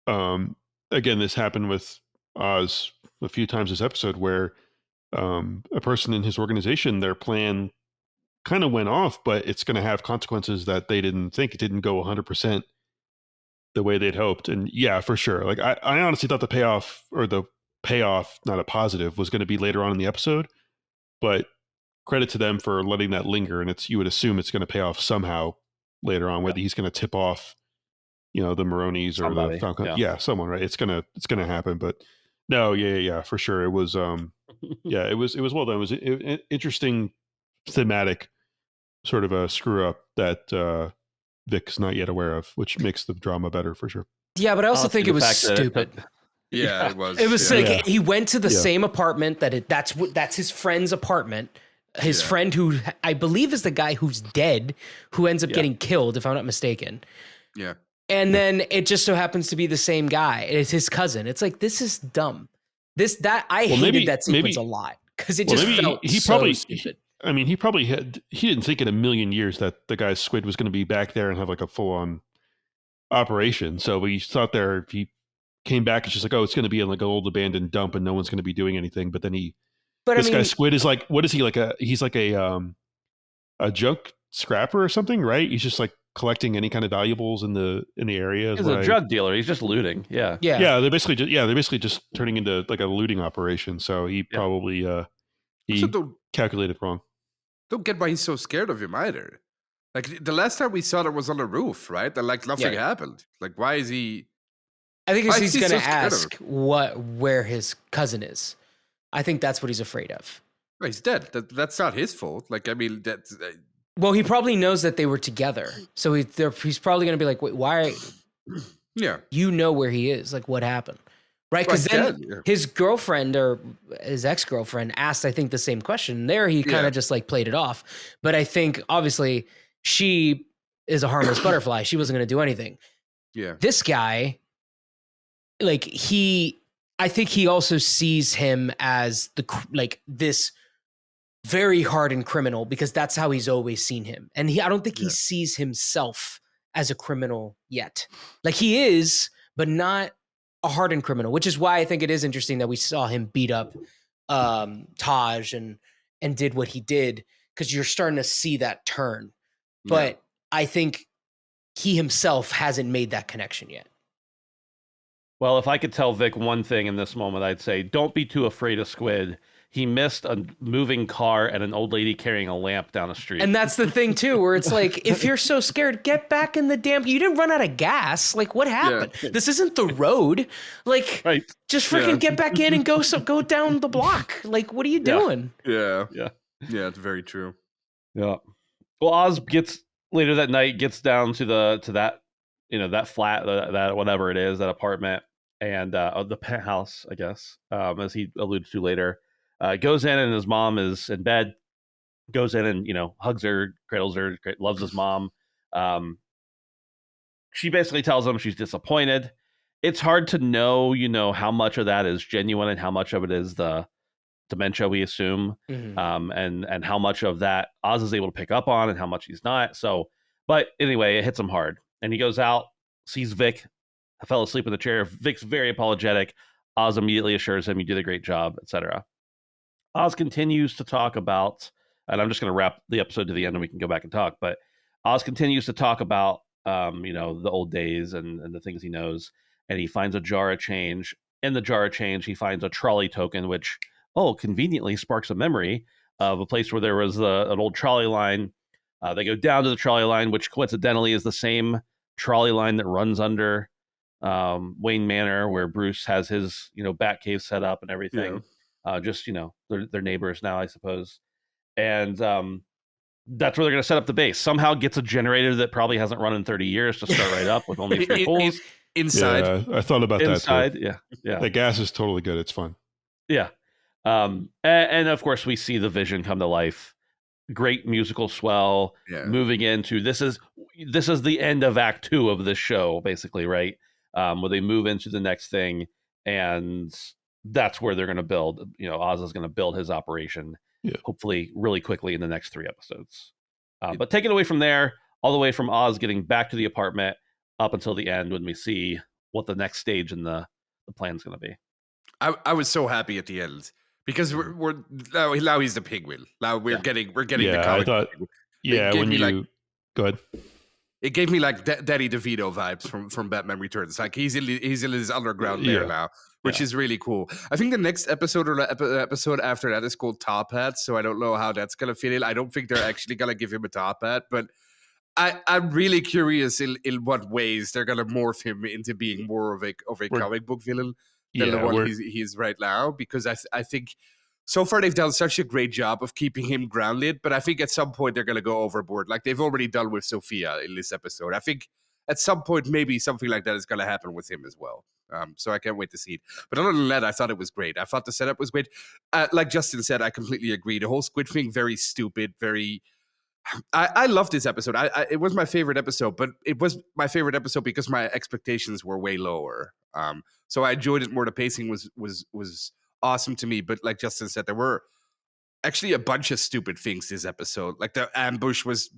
again, this happened with Oz a few times this episode, where a person in his organization, their plan kind of went off, but it's going to have consequences that they didn't think. It didn't go 100% the way they'd hoped. And yeah, for sure. Like I honestly thought the payoff, not a positive, was going to be later on in the episode, but credit to them for letting that linger. And you would assume it's going to pay off somehow later on, whether he's going to tip off, you know, the Maronis or the Falcon. Yeah, someone, right? It's gonna happen. But no, yeah, for sure. It was, it was well done. It was an interesting thematic sort of a screw up that Vic's not yet aware of, which makes the drama better for sure. Yeah, but I also think it was stupid. Yeah, it was. It was yeah. like Yeah. he went to the Yeah. same apartment that's his friend's apartment. His Yeah. friend, who I believe is the guy who's dead, who ends up Yeah. getting killed, if I'm not mistaken. Yeah. And then it just so happens to be the same guy. It's his cousin. It's like, this is dumb. I hated maybe- that sequence maybe- a lot because it Well, just maybe felt he so probably- stupid. I mean, he didn't think in a million years that the guy's squid was going to be back there and have like a full on operation. So he thought he came back, it's just like, oh, it's going to be in like an old abandoned dump and no one's going to be doing anything. But then But this I mean, guy squid is like, what is he like? He's like a junk scrapper or something, right? He's just like collecting any kind of valuables in the area. is He's what a I- drug dealer. He's just looting. Yeah. yeah. Yeah, they're basically just turning into like a looting operation. So he probably he Also, calculated wrong. don't get why he's so scared of him either. Like the last time we saw that was on the roof, right? And like nothing Yeah. happened. Like why is he? I think Why he's is he going to so scared of ask where his cousin is. I think that's what he's afraid of. Well, he's dead. That's not his fault. Like I mean, that's Well, he probably knows that they were together. So he's probably going to be like, wait, why? yeah. You know where he is. Like, what happened? Right? Well, Because he's then dead, yeah. his girlfriend or his ex-girlfriend asked, I think, the same question. There, he kind Yeah. of just like played it off. But I think, obviously, she is a harmless butterfly. She wasn't going to do anything. Yeah. This guy, like, I think he also sees him as this very hardened criminal because that's how he's always seen him. And I don't think he Yeah. sees himself as a criminal yet. Like he is, but not a hardened criminal, which is why I think it is interesting that we saw him beat up Taj and did what he did, because you're starting to see that turn. But I think he himself hasn't made that connection yet. Well, if I could tell Vic one thing in this moment, I'd say don't be too afraid of Squid. He missed a moving car and an old lady carrying a lamp down the street. And that's the thing too, where it's like, if you're so scared, get back in the damn. You didn't run out of gas. Like, what happened? This isn't the road. Like, right. just freaking get back in and go down the block. Like, what are you doing? Yeah. Yeah. Yeah. It's very true. Yeah. Well, Oz gets later that night, gets down to that, that flat, that whatever it is, that apartment, and the penthouse, I guess, as he alluded to later. Goes in and his mom is in bed. Goes in and hugs her, cradles her, loves his mom. She basically tells him she's disappointed. It's hard to know, how much of that is genuine and how much of it is the dementia, we assume, and how much of that Oz is able to pick up on and how much he's not. So, but anyway, it hits him hard, and he goes out, sees Vic. I fell asleep in the chair. Vic's very apologetic. Oz immediately assures him, "You did a great job," etc. Oz continues to talk about, and I'm just going to wrap the episode to the end and we can go back and talk, but Oz continues to talk about, the old days and the things he knows, and he finds a jar of change. In the jar of change, he finds a trolley token, which, conveniently sparks a memory of a place where there was an old trolley line. They go down to the trolley line, which coincidentally is the same trolley line that runs under Wayne Manor, where Bruce has his, Batcave set up and everything. Yeah. They're neighbors now, I suppose. And that's where they're going to set up the base. Somehow gets a generator that probably hasn't run in 30 years to start right up with only 3 poles. Inside. Yeah, I thought about Inside, that too. yeah. The gas is totally good. It's fun. Yeah. And of course, we see the vision come to life. Great musical swell. Yeah. Moving into this is the end of Act 2 of this show, basically, right? Where they move into the next thing, and that's where they're going to build. Oz is going to build his operation, hopefully, really quickly in the next 3 episodes. But take it away from there, all the way from Oz getting back to the apartment up until the end, when we see what the next stage in the plan is going to be. I was so happy at the end because we're now he's the penguin. Now we're getting the Yeah, I comic. thought. Yeah, gave when me, you like- go ahead. It gave me like Danny DeVito vibes from Batman Returns. Like he's in his underground lair Yeah. now, which is really cool. I think the next episode or episode after that is called Top Hat. So I don't know how that's gonna fit in. I don't think they're actually gonna give him a top hat, but I'm really curious in what ways they're gonna morph him into being more of a comic book villain than the one he's right now. Because I think so far they've done such a great job of keeping him grounded, but I think at some point they're going to go overboard, like they've already done with Sophia in this episode. I think at some point maybe something like that is going to happen with him as well. So I can't wait to see it. But other than that, I thought it was great. I thought the setup was great. Like Justin said, I completely agree. The whole squid thing, very stupid, very. I love this episode. It was my favorite episode, but it was my favorite episode because my expectations were way lower. So I enjoyed it more. The pacing was awesome to me. But like Justin said, there were actually a bunch of stupid things this episode. Like the ambush was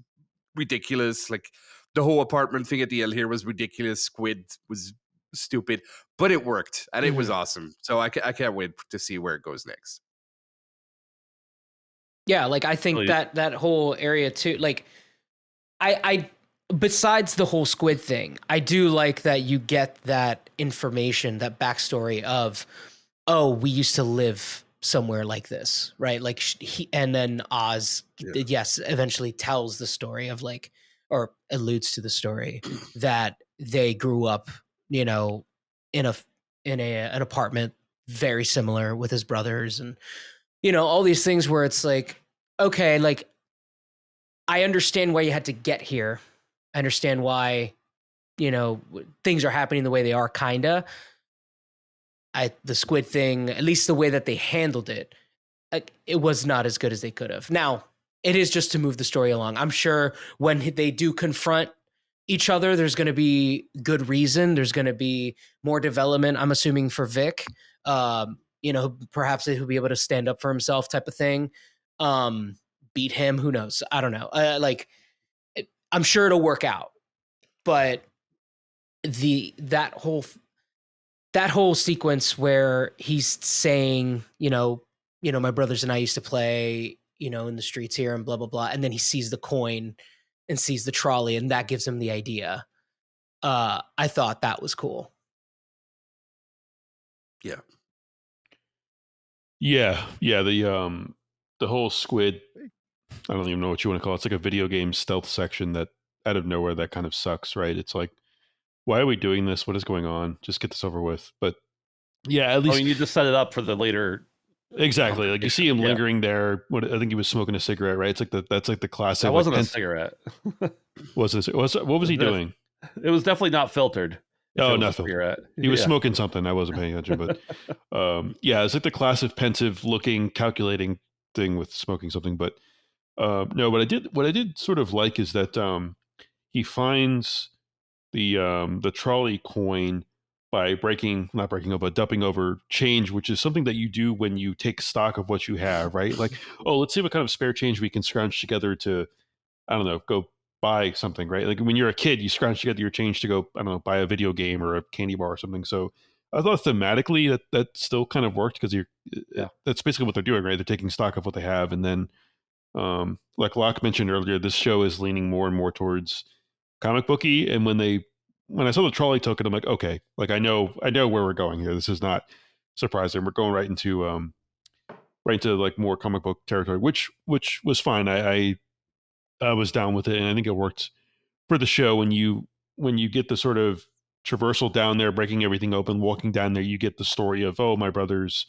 ridiculous. Like the whole apartment thing at the end here was ridiculous. Squid was stupid, but it worked and it was awesome. So I can't wait to see where it goes next. Yeah, like I think that whole area too, like I besides the whole squid thing, I do like that you get that information, that backstory of, oh, we used to live somewhere like this, right? Like and then Oz, yes, eventually tells the story of like, or alludes to the story that they grew up, you know, in an apartment very similar with his brothers, and you know, all these things where it's like, okay, like I understand why you had to get here. I understand why, you know, things are happening the way they are, kinda. The squid thing, at least the way that they handled it, like, it was not as good as they could have. Now, it is just to move the story along. I'm sure when they do confront each other, there's going to be good reason. There's going to be more development, I'm assuming, for Vic. You know, perhaps he'll be able to stand up for himself type of thing. Beat him, who knows? I don't know. I'm sure it'll work out. But that whole sequence where he's saying, you know, my brothers and I used to play, you know, in the streets here and blah, blah, blah. And then he sees the coin and sees the trolley, and that gives him the idea. I thought that was cool. Yeah. Yeah. The whole squid, I don't even know what you want to call it. It's like a video game stealth section that out of nowhere that kind of sucks, right? It's like, why are we doing this? What is going on? Just get this over with. But yeah, at least you need to set it up for the later. Exactly. Like you see him lingering there. I think he was smoking a cigarette, right? It's like that's like the classic. That wasn't a cigarette. What was he doing? It was definitely not filtered. Oh, not filtered. He was smoking something. I wasn't paying attention, but it's like the classic pensive looking, calculating thing with smoking something. But no, what I did sort of like is that he finds the trolley coin by dumping over change, which is something that you do when you take stock of what you have, right? Like, oh, let's see what kind of spare change we can scrounge together to, I don't know, go buy something, right? Like when you're a kid, you scrounge together your change to go, I don't know, buy a video game or a candy bar or something. So I thought thematically that still kind of worked because that's basically what they're doing, right? They're taking stock of what they have. And then, like Locke mentioned earlier, this show is leaning more and more towards comic booky. And when I saw the trolley token, I'm like, okay, like I know where we're going here. This is not surprising. We're going right into like more comic book territory, which was fine. I was down with it, and I think it worked for the show. When you get the sort of traversal down there, breaking everything open, walking down there, you get the story of, oh, my brothers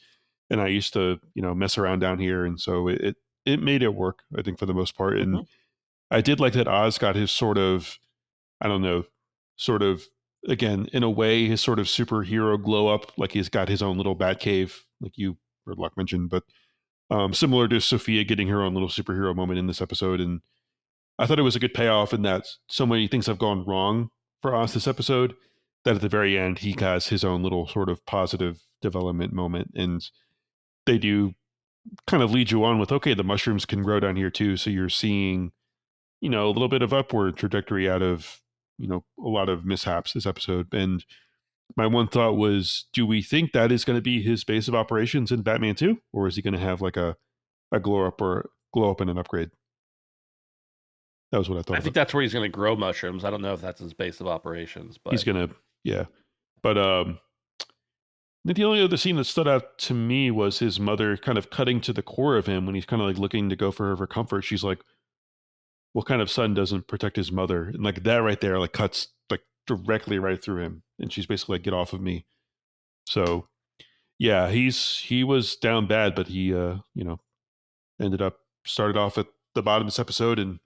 and I used to, you know, mess around down here, and so it made it work, I think, for the most part. And I did like that Oz got his sort of, I don't know, sort of, again, in a way, his sort of superhero glow up, like he's got his own little bat cave, like you or Locke mentioned, but similar to Sophia getting her own little superhero moment in this episode. And I thought it was a good payoff in that so many things have gone wrong for Oz this episode that at the very end, he has his own little sort of positive development moment. And they do kind of lead you on with, okay, the mushrooms can grow down here too. So you're seeing, you know, a little bit of upward trajectory out of, you know, a lot of mishaps this episode. And my one thought was, do we think that is going to be his base of operations in Batman 2? Or is he going to have like a glow up and an upgrade? That was what I thought. I think that's where he's going to grow mushrooms. I don't know if that's his base of operations, but he's going to, yeah. But I think the only other scene that stood out to me was his mother kind of cutting to the core of him when he's kind of like looking to go for her for comfort. She's like, what kind of son doesn't protect his mother? And like that right there, like cuts like directly right through him. And she's basically like, get off of me. So yeah, he was down bad, but he, started off at the bottom of this episode and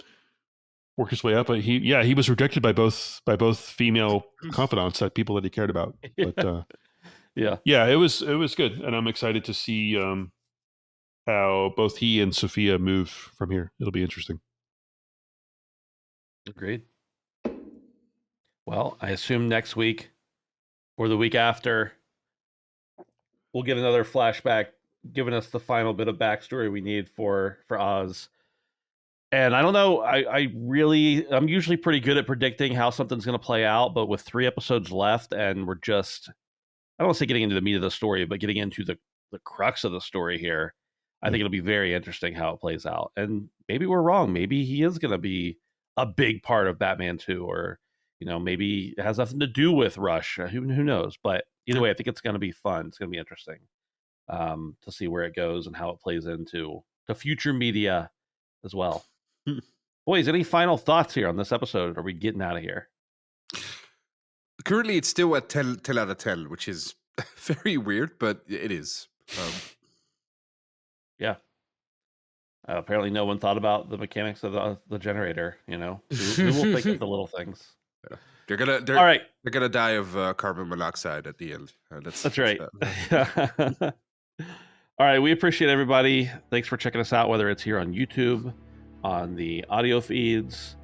worked his way up. But he was rejected by both female confidants, that people that he cared about. But Yeah, it was good, and I'm excited to see how both he and Sophia move from here. It'll be interesting. Agreed. Well, I assume next week or the week after, we'll get another flashback, giving us the final bit of backstory we need for Oz. And I don't know, I'm usually pretty good at predicting how something's going to play out, but with 3 episodes left, and we're just, I don't want to say getting into the meat of the story, but getting into the crux of the story here, I think it'll be very interesting how it plays out. And maybe we're wrong. Maybe he is going to be a big part of Batman 2, or maybe it has nothing to do with Rush. Who knows? But either way, I think it's going to be fun. It's going to be interesting to see where it goes and how it plays into the future media as well. Boys, any final thoughts here on this episode? Are we getting out of here? Currently, it's still at 10 out of 10, which is very weird, but it is. Yeah. Apparently, no one thought about the mechanics of the generator. Who will think of the little things? Yeah. They're all right. They're gonna die of carbon monoxide at the end. That's right. All right, we appreciate everybody. Thanks for checking us out, whether it's here on YouTube, on the audio feeds,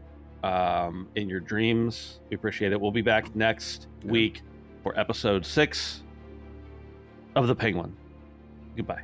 in your dreams. We appreciate it. We'll be back next week for episode 6 of The Penguin. Goodbye.